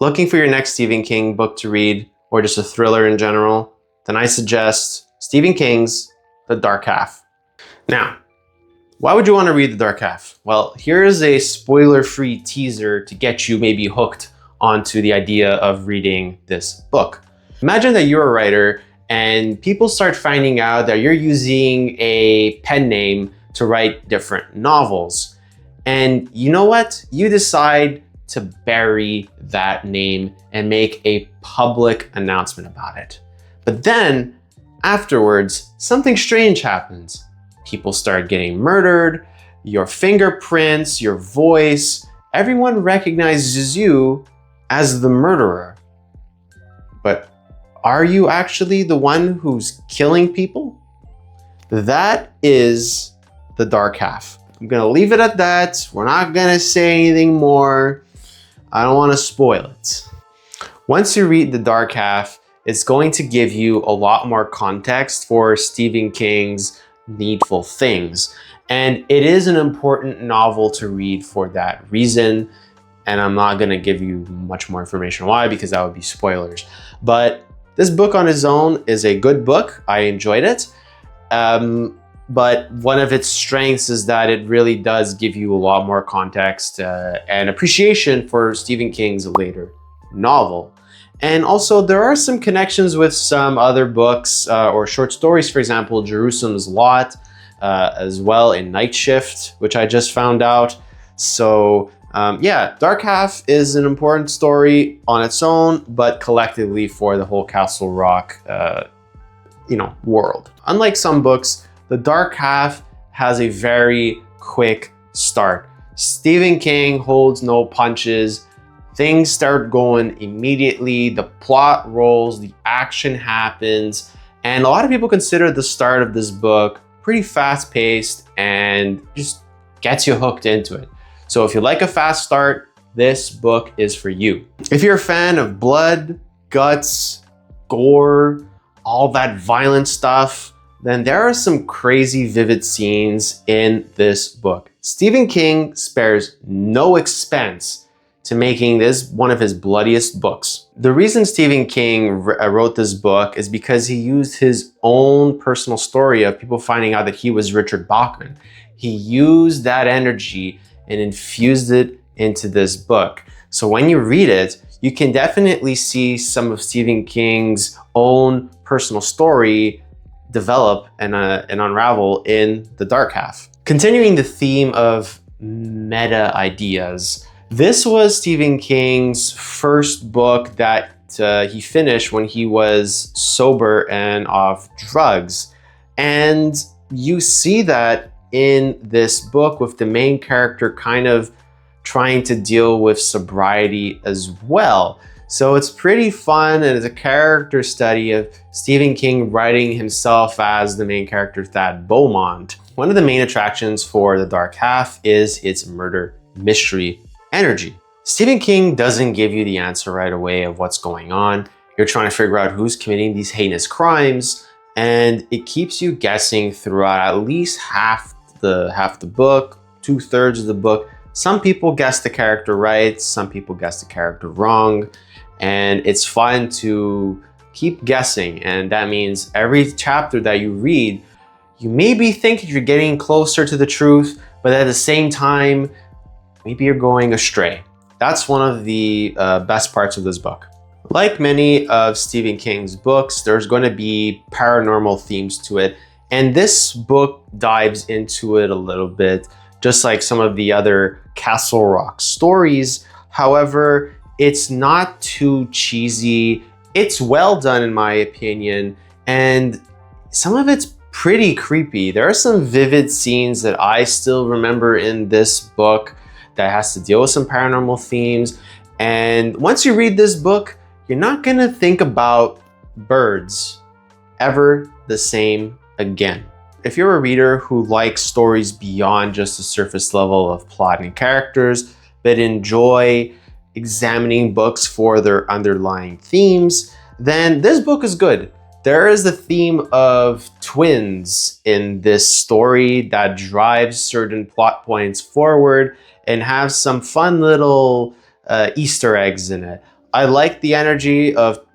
Looking for your next Stephen King book to read, or just a thriller in general, then I suggest Stephen King's The Dark Half. Now, why would you want to read The Dark Half? Well, here's a spoiler-free teaser to get you maybe hooked onto the idea of reading this book. Imagine that you're a writer and people start finding out that you're using a pen name to write different novels. And you know what? You decide to bury that name and make a public announcement about it. But then afterwards, something strange happens. People start getting murdered, your fingerprints, your voice, everyone recognizes you as the murderer. But are you actually the one who's killing people? That is The Dark Half. I'm gonna leave it at that. We're not gonna say anything more. I don't want to spoil it. Once you read The Dark Half, it's going to give you a lot more context for Stephen King's Needful Things. And it is an important novel to read for that reason. And I'm not going to give you much more information why, because that would be spoilers. But this book on its own is a good book. I enjoyed it. But one of its strengths is that it really does give you a lot more context and appreciation for Stephen King's later novel. And also there are some connections with some other books or short stories, for example, Jerusalem's Lot, as well in Night Shift, which I just found out. So yeah, Dark Half is an important story on its own, but collectively for the whole Castle Rock world. Unlike some books, The Dark Half has a very quick start. Stephen King holds no punches. Things start going immediately. The plot rolls, the action happens, and a lot of people consider the start of this book pretty fast-paced and just gets you hooked into it. So if you like a fast start, this book is for you. If you're a fan of blood, guts, gore, all that violent stuff, then there are some crazy vivid scenes in this book. Stephen King spares no expense to making this one of his bloodiest books. The reason Stephen King wrote this book is because he used his own personal story of people finding out that he was Richard Bachman. He used that energy and infused it into this book. So when you read it, you can definitely see some of Stephen King's own personal story develop and unravel in The Dark Half. Continuing the theme of meta ideas, this was Stephen King's first book that he finished when he was sober and off drugs. And you see that in this book with the main character kind of trying to deal with sobriety as well. So it's pretty fun, and it's a character study of Stephen King writing himself as the main character, Thad Beaumont. One of the main attractions for The Dark Half is its murder mystery energy. Stephen King doesn't give you the answer right away of what's going on. You're trying to figure out who's committing these heinous crimes, and it keeps you guessing throughout at least half the book, 2/3 of the book. Some people guess the character right, some people guess the character wrong. And it's fun to keep guessing. And that means every chapter that you read, you maybe think you're getting closer to the truth, but at the same time, maybe you're going astray. That's one of the best parts of this book. Like many of Stephen King's books, there's going to be paranormal themes to it. And this book dives into it a little bit, just like some of the other Castle Rock stories. However, it's not too cheesy. It's well done in my opinion, and some of it's pretty creepy. There are some vivid scenes that I still remember in this book that has to deal with some paranormal themes. And once you read this book, you're not gonna think about birds ever the same again. If you're a reader who likes stories beyond just the surface level of plot and characters, but enjoy examining books for their underlying themes, then this book is good. There is the theme of twins in this story that drives certain plot points forward and have some fun little Easter eggs in it. I like the energy of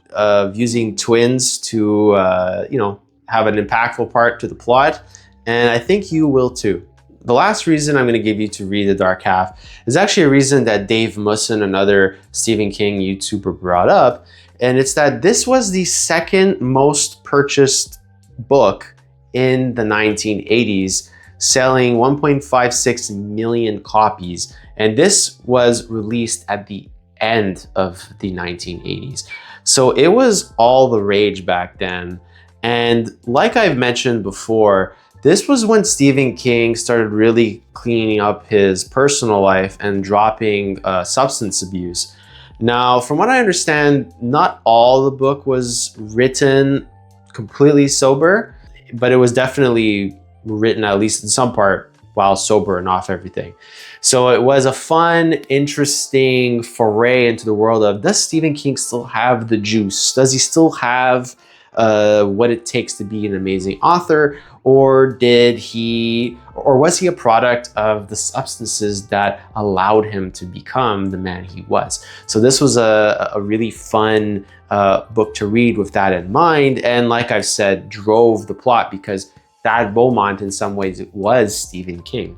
using twins to, you know, have an impactful part to the plot, and I think you will too. The last reason I'm going to give you to read The Dark Half is actually a reason that Dave Musson, another Stephen King YouTuber, brought up, and it's that this was the second most purchased book in the 1980s, selling 1.56 million copies, and this was released at the end of the 1980s. So it was all the rage back then. And like I've mentioned before, this was when Stephen King started really cleaning up his personal life and dropping substance abuse. Now, from what I understand, not all the book was written completely sober, but it was definitely written, at least in some part, while sober and off everything. So it was a fun, interesting foray into the world of, does Stephen King still have the juice? Does he still have what it takes to be an amazing author? Or was he a product of the substances that allowed him to become the man he was? So this was a really fun book to read with that in mind. And like I've said, drove the plot because Thad Beaumont in some ways was Stephen King.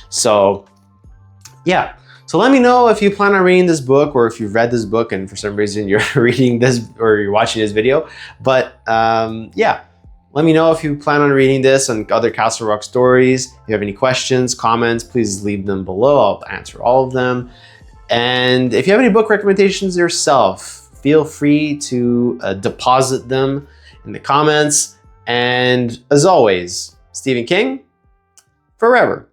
So yeah, so let me know if you plan on reading this book, or if you've read this book and for some reason you're reading this or you're watching this video. But yeah, let me know if you plan on reading this and other Castle Rock stories. If you have any questions, comments, please leave them below. I'll answer all of them. And if you have any book recommendations yourself, feel free to deposit them in the comments. And as always, Stephen King forever.